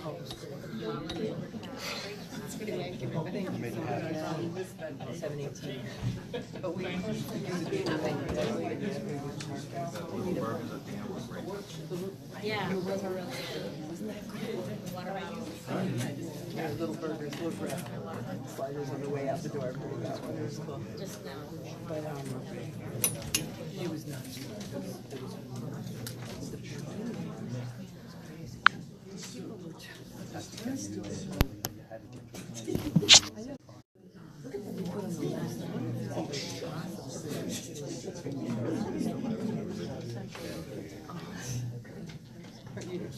But we yeah. Little burgers, little bread, sliders on the way out the door. Cool. Just now. But it was nuts.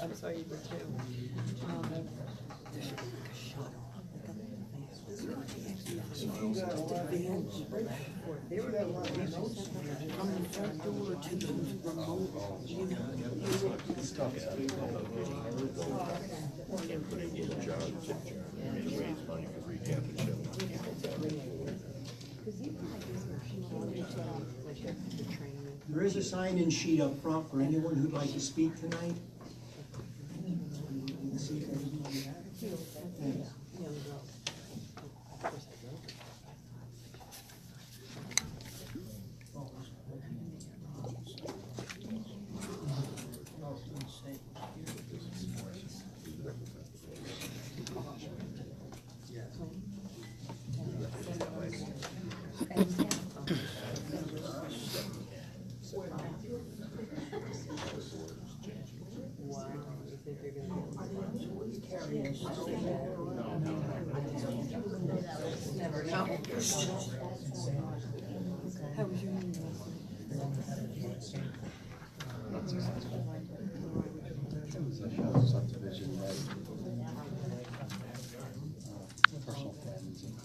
I'm sorry you were too. They were from the front door to the remote, you know. There is a sign-in sheet up front for anyone who'd like to speak tonight. Thanks. How was your meeting? Subdivision, personal friends and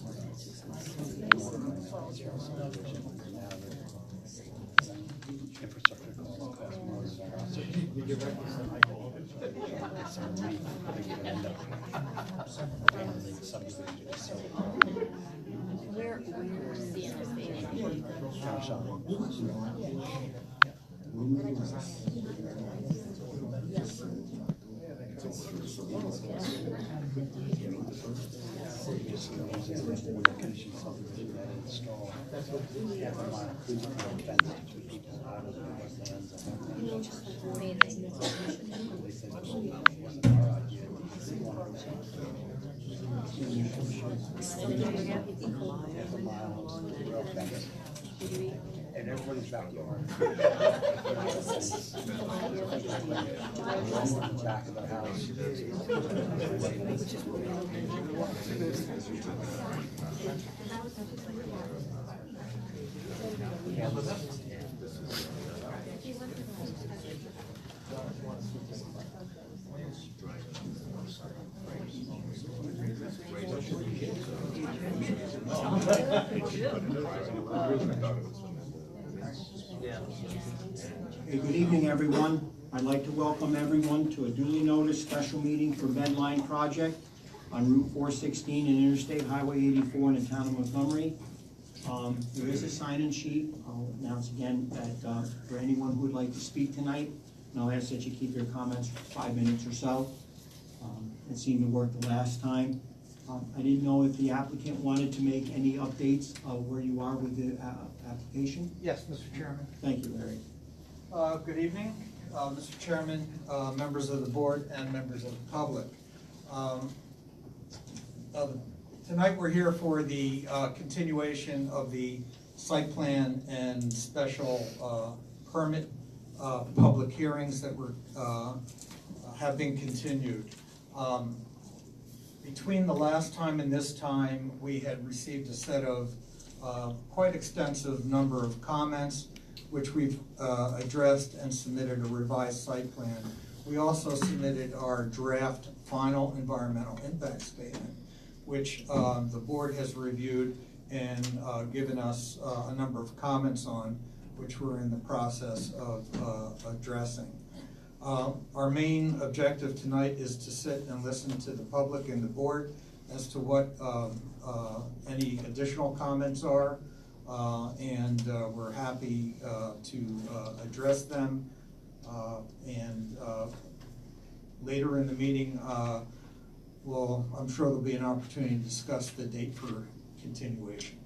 infrastructure cost more and everybody's backyard. Back of the house. Hey, good evening, everyone. I'd like to welcome everyone to a duly noticed special meeting for Medline Project on Route 416 and Interstate Highway 84 in the town of Montgomery. There is a sign-in sheet. I'll announce again that for anyone who would like to speak tonight, and I'll ask that you keep your comments for 5 minutes or so. It seemed to work the last time. I didn't know if the applicant wanted to make any updates of where you are with the application. Yes, Mr. Chairman. Thank you, Larry. Good evening, Mr. Chairman, members of the board, and members of the public. Tonight we're here for the continuation of the site plan and special permit public hearings that were have been continued. Between the last time and this time, we had received a set of quite extensive number of comments, which we've addressed and submitted a revised site plan. We also submitted our draft final environmental impact statement, which the board has reviewed and given us a number of comments on, which we're in the process of addressing. Our main objective tonight is to sit and listen to the public and the board as to what any additional comments are, and we're happy to address them. And later in the meeting, well, I'm sure there'll be an opportunity to discuss the date for continuation.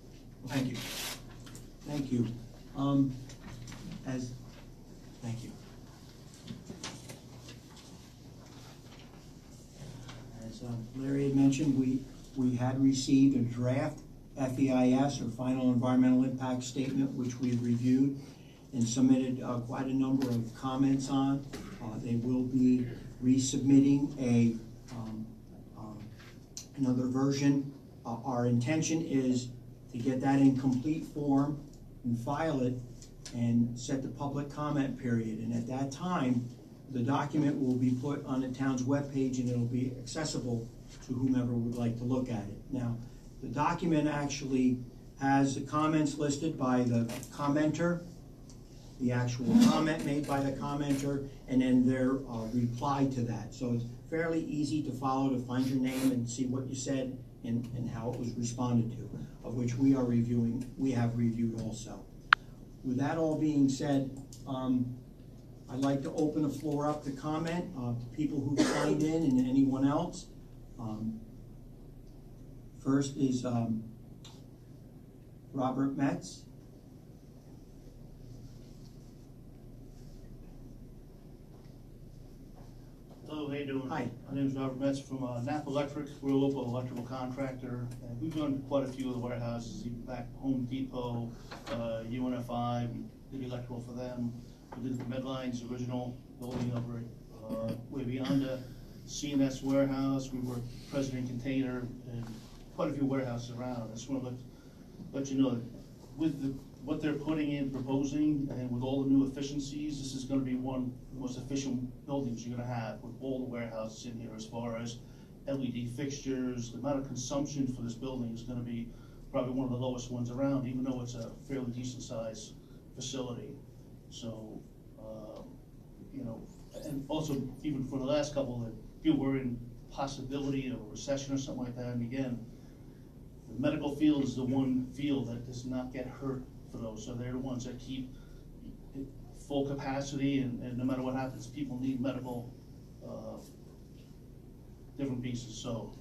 Thank you. Thank you. Thank you. As Larry had mentioned, we had received a draft FEIS, or Final Environmental Impact Statement, which we have reviewed and submitted quite a number of comments on. They will be resubmitting another version. Our intention is to get that in complete form and file it and set the public comment period. And at that time, the document will be put on the town's webpage and it'll be accessible to whomever would like to look at it. Now, the document actually has the comments listed by the commenter, the actual comment made by the commenter, and then their reply to that. So it's fairly easy to follow, to find your name and see what you said and how it was responded to, of which we have reviewed also. With that all being said, I'd like to open the floor up to comment, people who signed in and anyone else. First is Robert Metz. Hello, how you doing? Hi. My name is Robert Metz from Napa Electric. We're a local electrical contractor, and we've done quite a few of the warehouses, even back Home Depot, UNFI. We did electrical for them. We did the Medline's original building over way beyond the CNS warehouse. We were President Container and quite a few warehouses around. I just want to let you know that with what they're putting in, proposing, and with all the new efficiencies, this is going to be one of the most efficient buildings you're going to have with all the warehouses in here, as far as LED fixtures. The amount of consumption for this building is going to be probably one of the lowest ones around, even though it's a fairly decent sized facility. So, you know, and also even for the last couple that people were in possibility of a recession or something like that, and again, the medical field is the one field that does not get hurt for those, so they're the ones that keep full capacity, and no matter what happens, people need medical, different pieces, so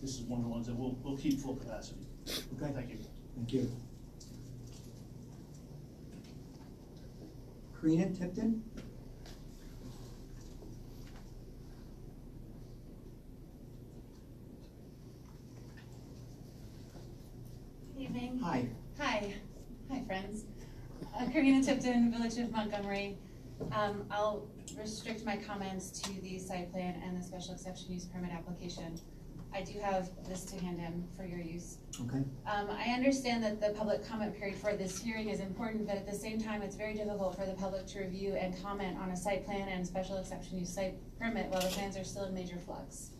this is one of the ones that we'll keep full capacity. Okay. Thank you. Thank you. Karina Tipton? Good evening. Hi. Hi. Hi, friends. Karina Tipton, Village of Montgomery. I'll restrict my comments to the site plan and the special exception use permit application. I do have this to hand in for your use. Okay. I understand that the public comment period for this hearing is important, but at the same time, it's very difficult for the public to review and comment on a site plan and special exception use site permit while the plans are still in major flux.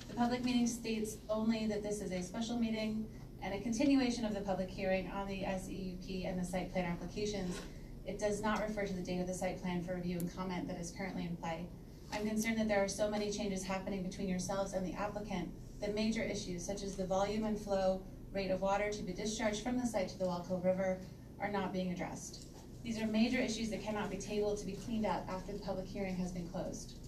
The public meeting states only that this is a special meeting and a continuation of the public hearing on the SEUP and the site plan applications. It does not refer to the date of the site plan for review and comment that is currently in play. I'm concerned that there are so many changes happening between yourselves and the applicant that major issues such as the volume and flow rate of water to be discharged from the site to the Wallkill River are not being addressed. These are major issues that cannot be tabled to be cleaned up after the public hearing has been closed.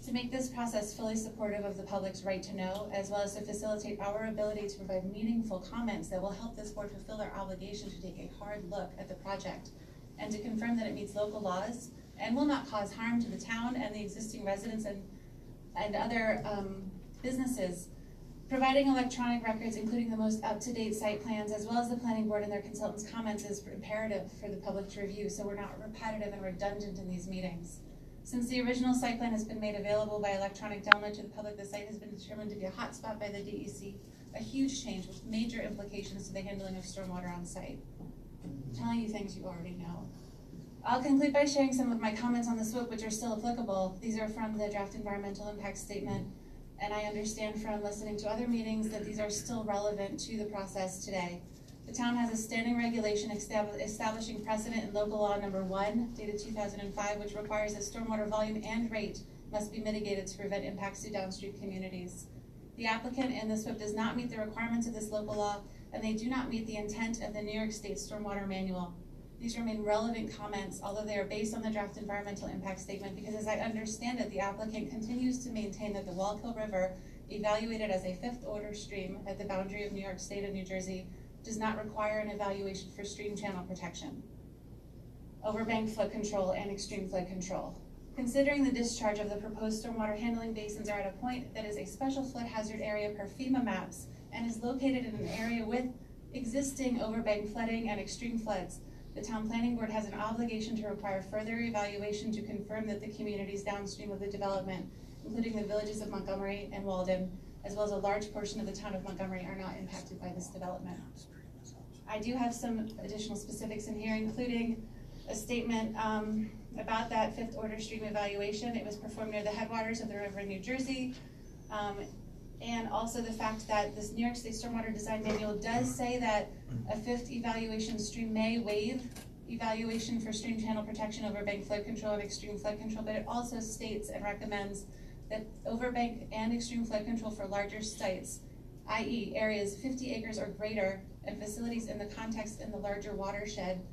To make this process fully supportive of the public's right to know, as well as to facilitate our ability to provide meaningful comments that will help this board fulfill their obligation to take a hard look at the project and to confirm that it meets local laws and will not cause harm to the town and the existing residents and other businesses. Providing electronic records, including the most up-to-date site plans, as well as the planning board and their consultants' comments, is imperative for the public to review, so we're not repetitive and redundant in these meetings. Since the original site plan has been made available by electronic download to the public, the site has been determined to be a hotspot by the DEC, a huge change with major implications to the handling of stormwater on site. I'm telling you things you already know. I'll conclude by sharing some of my comments on the SWIP, which are still applicable. These are from the draft environmental impact statement, and I understand from listening to other meetings that these are still relevant to the process today. The town has a standing regulation establishing precedent in local law number 1, dated 2005, which requires that stormwater volume and rate must be mitigated to prevent impacts to downstream communities. The applicant and the SWIP does not meet the requirements of this local law, and they do not meet the intent of the New York State Stormwater Manual. These remain relevant comments, although they are based on the draft environmental impact statement, because as I understand it, the applicant continues to maintain that the Wallkill River evaluated as a fifth-order stream at the boundary of New York State and New Jersey, does not require an evaluation for stream channel protection, overbank flood control, and extreme flood control. Considering the discharge of the proposed stormwater handling basins are at a point that is a special flood hazard area per FEMA maps and is located in an area with existing overbank flooding and extreme floods, the town planning board has an obligation to require further evaluation to confirm that the communities downstream of the development, including the villages of Montgomery and Walden, as well as a large portion of the town of Montgomery, are not impacted by this development. I do have some additional specifics in here, including a statement about that fifth order stream evaluation. It was performed near the headwaters of the river in New Jersey. And also the fact that this New York State Stormwater Design Manual does say that a fifth evaluation stream may waive evaluation for stream channel protection, overbank flood control, and extreme flood control, but it also states and recommends that overbank and extreme flood control for larger sites, i.e. areas 50 acres or greater, and facilities in the context in the larger watershed,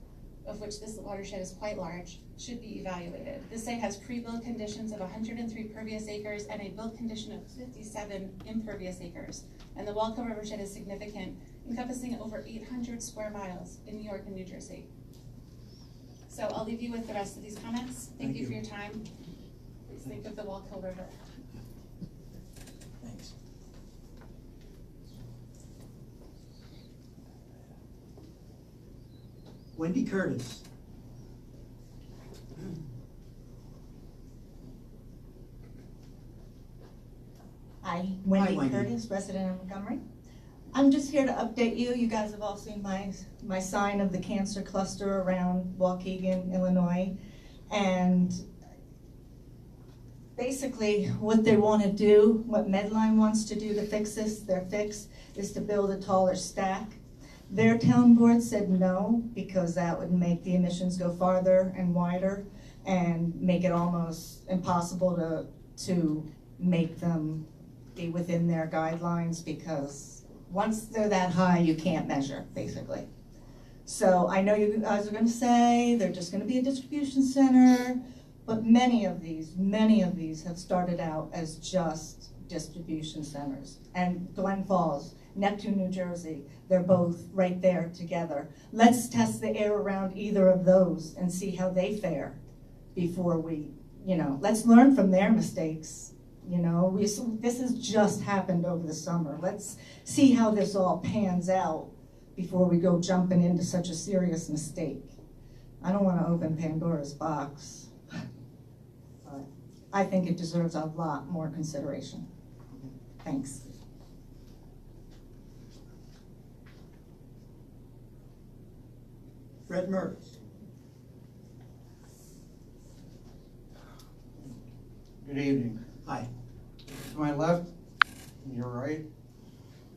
of which this watershed is quite large, should be evaluated. This site has pre-build conditions of 103 pervious acres and a build condition of 57 impervious acres. And the Wallkill Rivershed is significant, encompassing over 800 square miles in New York and New Jersey. So I'll leave you with the rest of these comments. Thank you for your time. Please think of the Wallkill River. Thanks. Wendy Curtis. Hi, Wendy Wendy. Curtis, resident of Montgomery. I'm just here to update you. You guys have all seen my sign of the cancer cluster around Waukegan, Illinois. And basically what they want to do, what Medline wants to do to fix this, their fix, is to build a taller stack. Their town board said no, because that would make the emissions go farther and wider and make it almost impossible to make them be within their guidelines, because once they're that high, you can't measure, basically. So I know you guys are gonna say they're just gonna be a distribution center, but many of these have started out as just distribution centers. And Glen Falls, Neptune, New Jersey, they're both right there together. Let's test the air around either of those and see how they fare before we, let's learn from their mistakes. This has just happened over the summer. Let's see how this all pans out before we go jumping into such a serious mistake. I don't want to open Pandora's box, but I think it deserves a lot more consideration. Thanks. Fred Mertz. Good evening. Hi. To my left, and your right,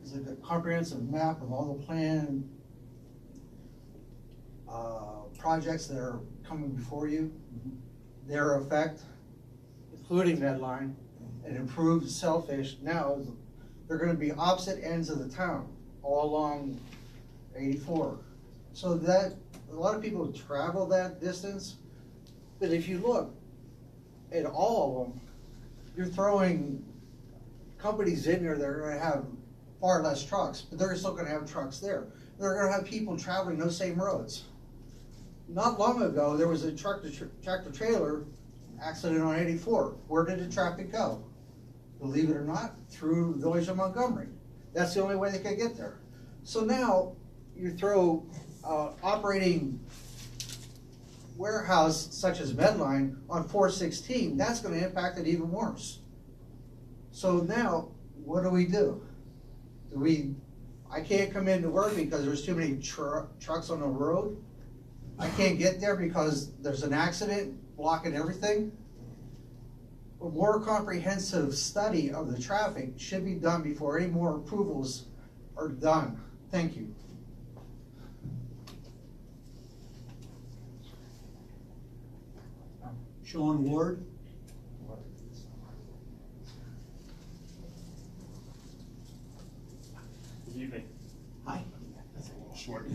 is a comprehensive map of all the planned projects that are coming before you, their effect, including Medline, and improved Sailfish. Now, they're going to be opposite ends of the town, all along 84. So that, a lot of people travel that distance, but if you look at all of them, you're throwing companies in there that are going to have far less trucks, but they're still going to have trucks there. They're going to have people traveling those same roads. Not long ago, there was a tractor trailer accident on 84. Where did the traffic go? Believe it or not, through the village of Montgomery. That's the only way they could get there. So now you throw operating warehouse such as Medline on 416, that's going to impact it even worse. So now, what do? I can't come into work because there's too many trucks on the road. I can't get there because there's an accident blocking everything. A more comprehensive study of the traffic should be done before any more approvals are done. Thank you. Sean Ward. Good evening. Hi. Short.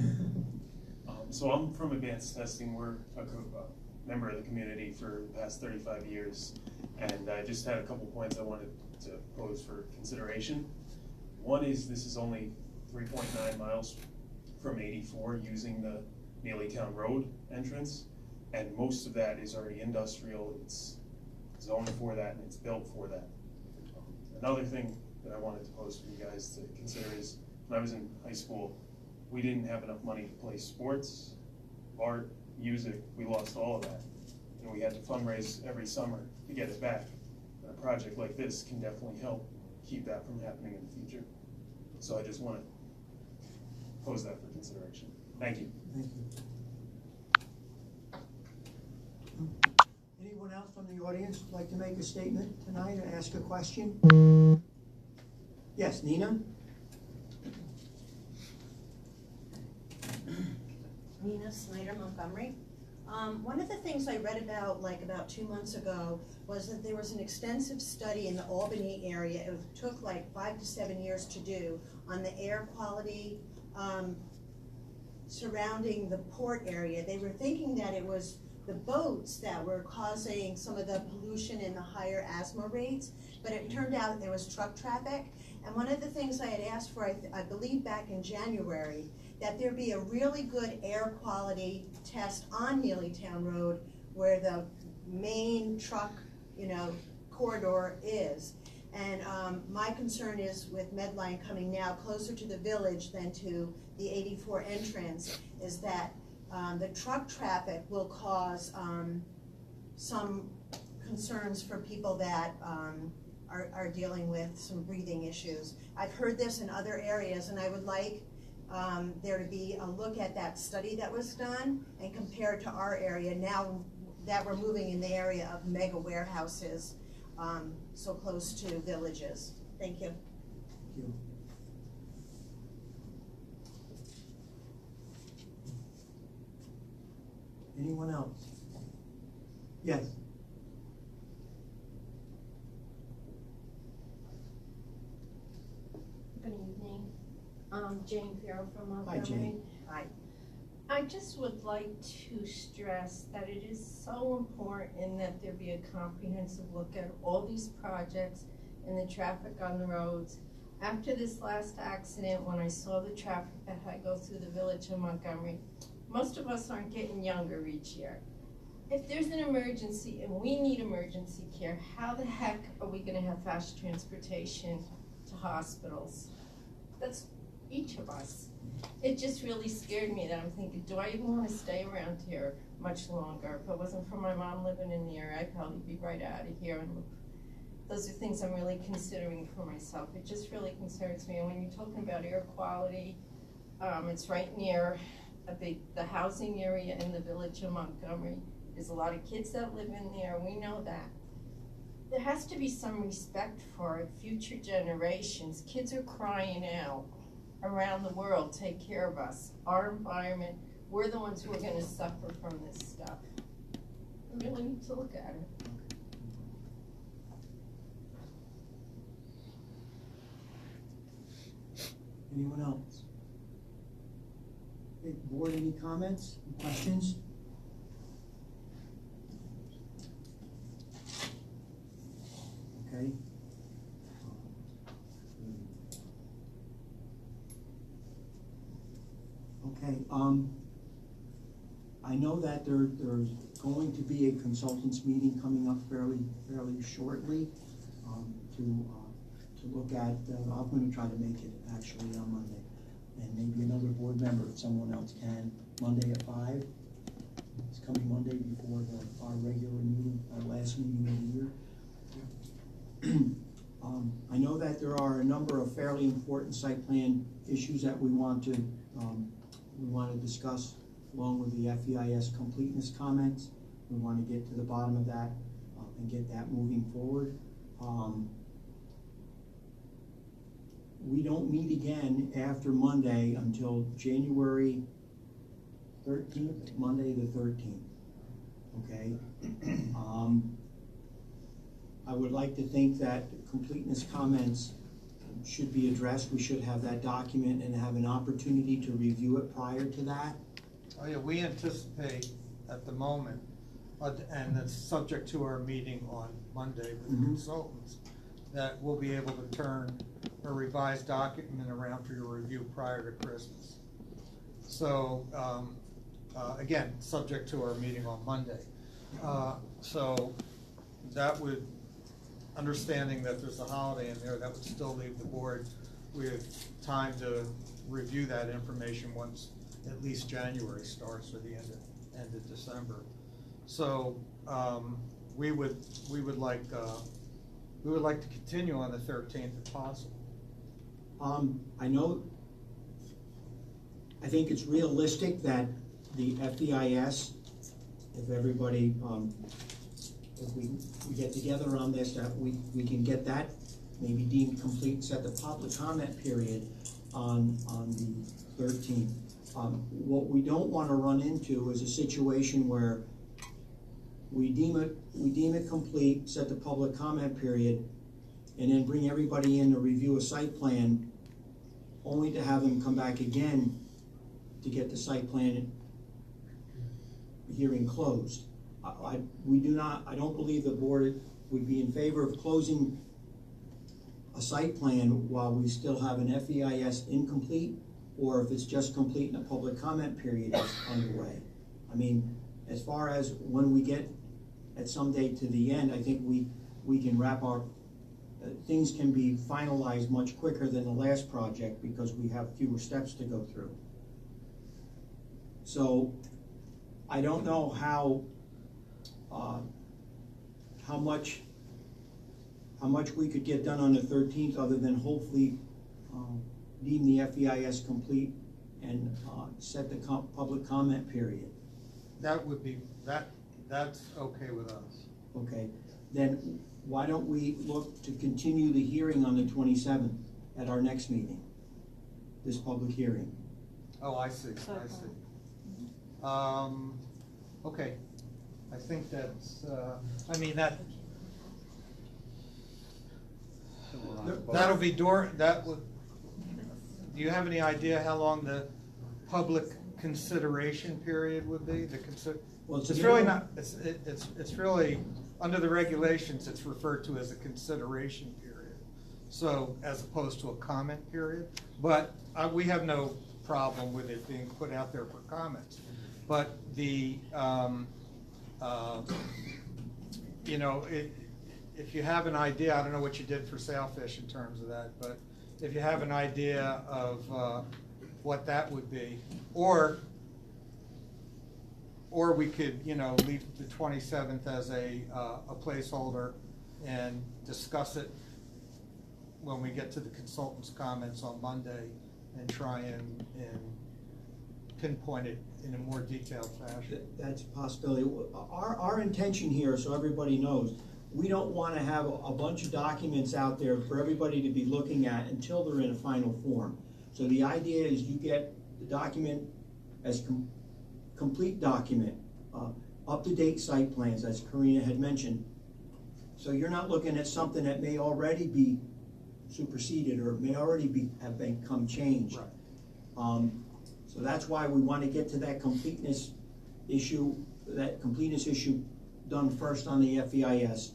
So I'm from Advanced Testing. We're a member of the community for the past 35 years. And I just had a couple points I wanted to pose for consideration. One is, this is only 3.9 miles from 84 using the Neelytown Road entrance, and most of that is already industrial. It's zoned for that and it's built for that. Another thing that I wanted to pose for you guys to consider is, when I was in high school, we didn't have enough money to play sports, art, music. We lost all of that, and we had to fundraise every summer to get it back. And a project like this can definitely help keep that from happening in the future. So I just want to pose that for consideration. Thank you. Thank you. Anyone else from the audience would like to make a statement tonight or ask a question? Yes, Nina? Nina Snyder, Montgomery. One of the things I read about, like about 2 months ago, was that there was an extensive study in the Albany area. It took like 5 to 7 years to do on the air quality surrounding the port area. They were thinking that it was the boats that were causing some of the pollution and the higher asthma rates, but it turned out there was truck traffic. And one of the things I had asked for, I believe back in January, that there be a really good air quality test on Neelytown Road where the main truck, corridor is. And my concern is with Medline coming now closer to the village than to the 84 entrance, is that the truck traffic will cause some concerns for people that are dealing with some breathing issues. I've heard this in other areas, and I would like there to be a look at that study that was done and compare it to our area now that we're moving in the area of mega warehouses so close to villages. Thank you. Thank you. Anyone else? Yes. Good evening. Jane Farrell from Hi, Montgomery. Jane. Hi. I just would like to stress that it is so important that there be a comprehensive look at all these projects and the traffic on the roads. After this last accident, when I saw the traffic that had to go through the village of Montgomery, most of us aren't getting younger each year. If there's an emergency and we need emergency care, how the heck are we gonna have fast transportation to hospitals? That's each of us. It just really scared me that I'm thinking, do I even wanna stay around here much longer? If it wasn't for my mom living in the area, I'd probably be right out of here. And those are things I'm really considering for myself. It just really concerns me. And when you're talking about air quality, it's right near the housing area in the village of Montgomery. There's a lot of kids that live in there, we know that. There has to be some respect for future generations. Kids are crying out around the world, take care of us. Our environment, we're the ones who are gonna suffer from this stuff. We really need to look at it. Anyone else? Okay, board, any comments, questions? Okay. Okay, I know that there's going to be a consultants meeting coming up fairly shortly, to look at, I'm gonna try to make it actually on Monday. And maybe another board member, if someone else can, Monday at 5. It's coming Monday before our regular meeting, our last meeting of the year. I know that there are a number of fairly important site plan issues that we want to discuss along with the FEIS completeness comments. We want to get to the bottom of that and get that moving forward. We don't meet again after Monday until January 13th, Monday the 13th, okay? I would like to think that completeness comments should be addressed. We should have that document and have an opportunity to review it prior to that. Oh yeah, we anticipate at the moment, and it's subject to our meeting on Monday with the consultants, that we'll be able to turn a revised document around for your review prior to Christmas. So, again, subject to our meeting on Monday. So that would, understanding that there's a holiday in there, that would still leave the board with time to review that information once at least January starts, or the end of December. So we would like to continue on the 13th if possible. I think it's realistic that the FEIS, if everybody, if we get together on this, that we can get that maybe deemed complete, set the public comment period on the 13th. What we don't want to run into is a situation where we deem it complete, set the public comment period, and then bring everybody in to review a site plan, only to have them come back again to get the site plan hearing closed. I don't believe the board would be in favor of closing a site plan while we still have an FEIS incomplete, or if it's just complete and a public comment period is underway. I mean, as far as when we get at some date to the end, I think we can wrap our, things can be finalized much quicker than the last project because we have fewer steps to go through. So I don't know how much we could get done on the 13th, other than hopefully deem the FEIS complete and set the public comment period. That would be, that's okay with us. Okay, then why don't we look to continue the hearing on the 27th at our next meeting, this public hearing? Oh, I see, I see. Okay, I think that's, I mean, that'll be do you have any idea how long the public consideration period would be? Well, it's really not, it's really, under the regulations, it's referred to as a consideration period. So, as opposed to a comment period, but we have no problem with it being put out there for comments. But the, you know, if you have an idea, I don't know what you did for Sailfish in terms of that, but if you have an idea of what that would be, or we could, you know, leave the 27th as a placeholder and discuss it when we get to the consultant's comments on Monday and try and pinpoint it in a more detailed fashion. That's a possibility. Our intention here, so everybody knows, we don't want to have a bunch of documents out there for everybody to be looking at until they're in a final form. So the idea is you get the document as complete document, up-to-date site plans, as Karina had mentioned. So you're not looking at something that may already be superseded or may already have become changed. Right. So that's why we want to get to that completeness issue done first on the FEIS.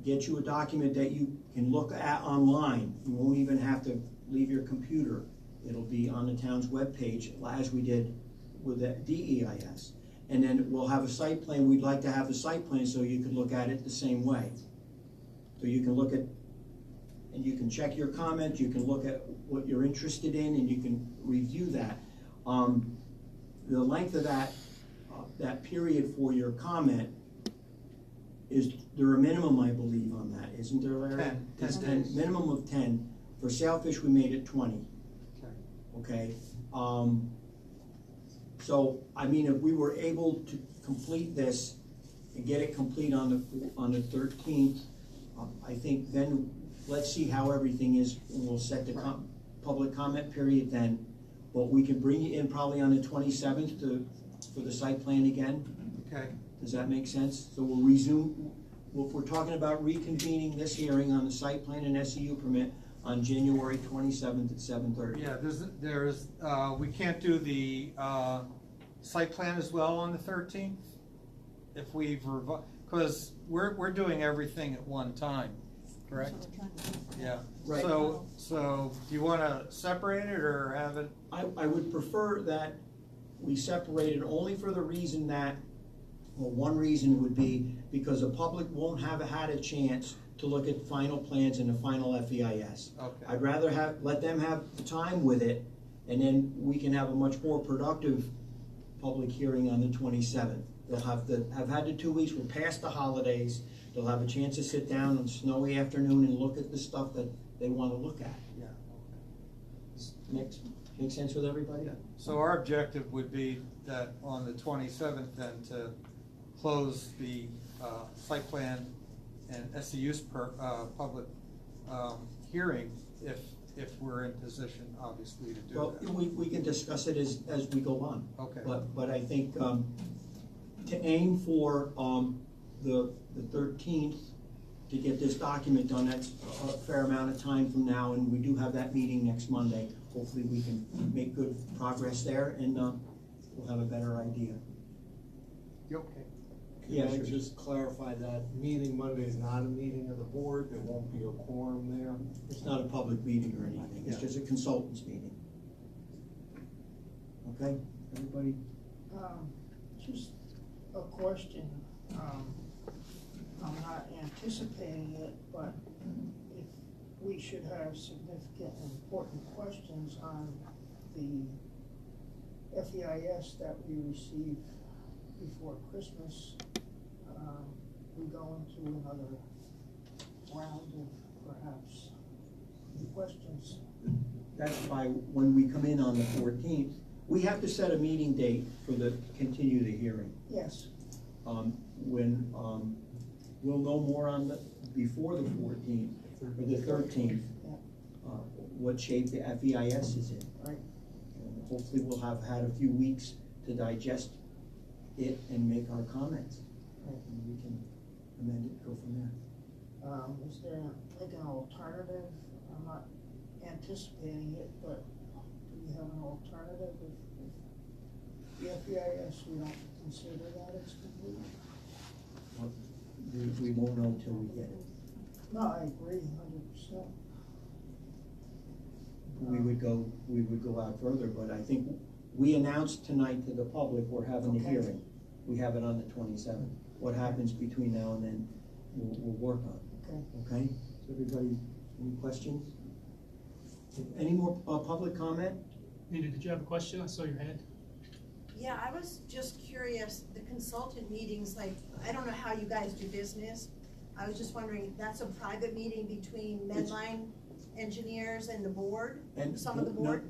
Get you a document that you can look at online. You won't even have to leave your computer. It'll be on the town's webpage, as we did with the DEIS. And then we'll have a site plan. We'd like to have a site plan so you can look at it the same way. So you can look at, and you can check your comments, you can look at what you're interested in, and you can review that. The length of that period for your comment, is there a minimum, I believe, on that? Isn't there, Larry? 10 days. Minimum of 10. For Sailfish, we made it 20. Okay. Okay? So, I mean, if we were able to complete this and get it complete on the 13th, I think then let's see how everything is, and we'll set the public comment period then. But we can bring you in probably on the 27th for the site plan again. Okay. Does that make sense? So we'll resume, if we're talking about reconvening this hearing on the site plan and SEU permit on January 27th at 7:30. Yeah, we can't do the site plan as well on the 13th? If we've because we're doing everything at one time, correct? Yeah. Right. So do you wanna separate it or have it? I would prefer that we separate it only for the reason that, well, one reason would be because the public won't have had a chance to look at final plans and the final FEIS. Okay. I'd rather let them have the time with it, and then we can have a much more productive public hearing on the 27th. They'll have had the 2 weeks, we're past the holidays, they'll have a chance to sit down on a snowy afternoon and look at the stuff that they wanna look at. Yeah. Make sense with everybody? So our objective would be that on the 27th then to close the site plan and SEU's public hearing if we're in position, obviously, to do Well, that. we can discuss it as we go on. Okay. But I think, to aim for, the 13th, to get this document done, that's a fair amount of time from now, and we do have that meeting next Monday. Hopefully, we can make good progress there, and, we'll have a better idea. You okay? Yeah, Can I sure. just clarify that meeting Monday is not a meeting of the board, there won't be a quorum there? It's not a public meeting or anything, it's Yeah. just a consultants meeting. Okay, everybody? Just a question, I'm not anticipating it, but if we should have significant and important questions on the FEIS that we receive before Christmas, we go into another round of perhaps questions. That's why when we come in on the 14th, we have to set a meeting date continue the hearing. Yes, When, we'll know more before the 14th, or the 13th, what shape the FEIS is in. right. And hopefully we'll have had a few weeks to digest it and make our comments. And we can amend it, go from there. Is there like an alternative? I'm not anticipating it, but do we have an alternative if the FEIS, we don't consider that as complete? We won't know until we get it. No, I agree 100%. We would go out further, but I think we announced tonight to the public we're having a Okay. hearing. We have it on the 27th. What happens between now and then, we'll work on. Okay. Okay? So everybody, any questions? Any more, public comment? Nita, did you have a question? I saw your hand. Yeah, I was just curious, the consultant meetings, like, I don't know how you guys do business. I was just wondering, that's a private meeting between Medline engineers and the board, And some of the board?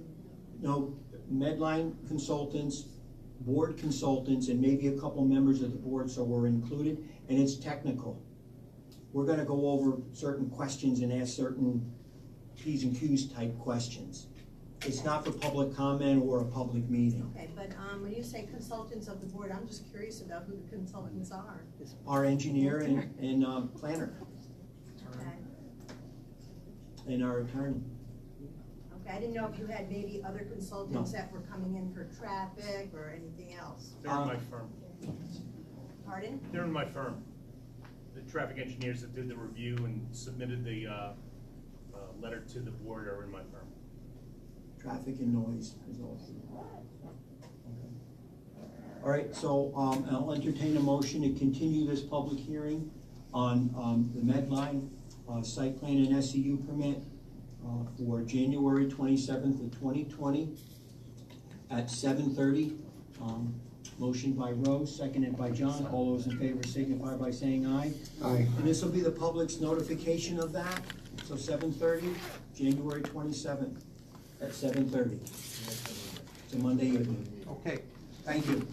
No, Medline consultants, board consultants, and maybe a couple members of the board, so we're included, and it's technical. We're gonna go over certain questions and ask certain P's and Q's type questions. It's not for public comment or a public meeting. Okay, but, when you say consultants of the board, I'm just curious about who the consultants are. Our engineer and planner, Okay, and our attorney. okay, I didn't know if you had maybe other consultants that were coming in for traffic or anything else. They're in my firm. Pardon? They're in my firm. The traffic engineers that did the review and submitted the letter to the board are in my firm. Traffic and noise is also. All right, so, I'll entertain a motion to continue this public hearing on, the Medline, site plan and SEU permit, for January 27th of 2020 at 7:30. Motion by Rose, seconded by John. All those in favor signify by saying aye. Aye. And this will be the public's notification of that, so 7:30, January 27th at 7:30. It's a Monday evening. Okay. Thank you.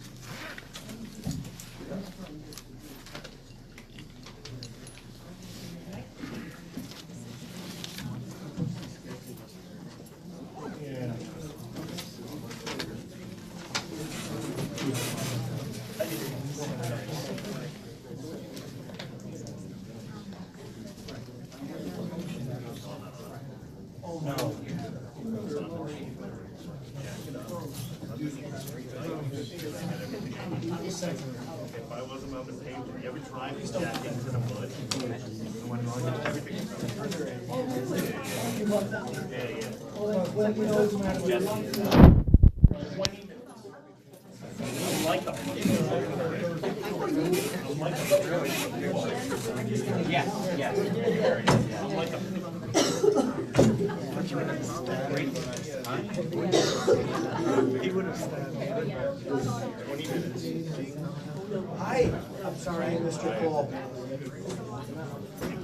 No. if I was him, I would pay for every drive he's jack into the wood. And when I get everything. Like them. Yes, yes. Like them. He would have said. 20 minutes. Hi, I'm sorry, Mr. Paul.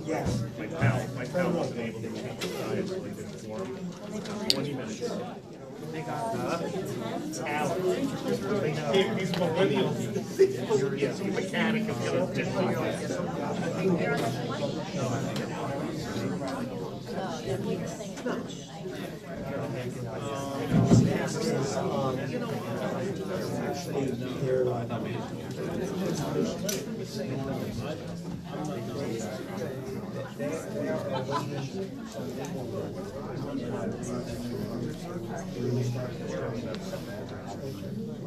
Yes. My pal wasn't able to change the diet, so they did it for him. 20 minutes. These millennials. Yes, he's a mechanic of the other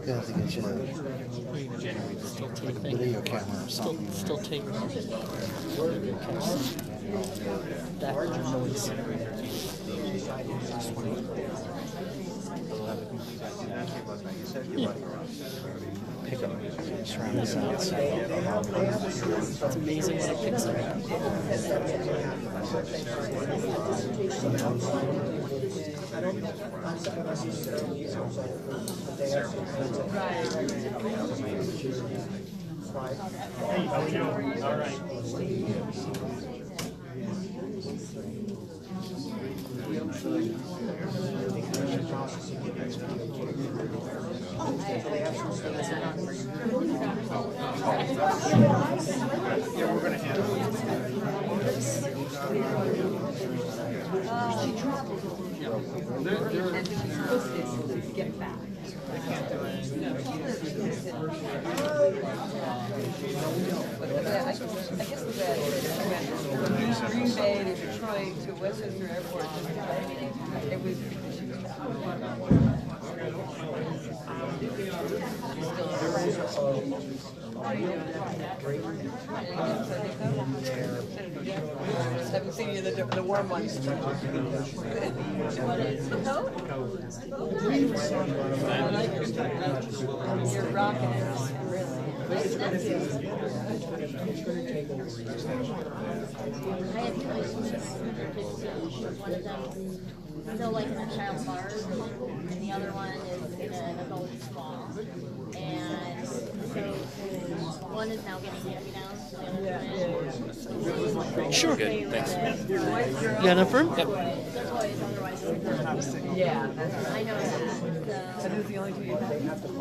You have to get your video camera or something. Still take that noise. Pick up surrounding sounds. It's amazing what it picks Hey, how are you? All right. Yeah, we're gonna Get back. Green Bay to Detroit to Westchester Airport. It was. Haven't seen you in the warm ones. You're rocking it, really. I had twins. One of them is still like in a child bar, and the other one is in an adult spa. And so one is now getting hand-me-downs, the other twin. Sure. Good, thanks. You got enough room? Yep. Otherwise, Yeah. I know that. That is the only two you have.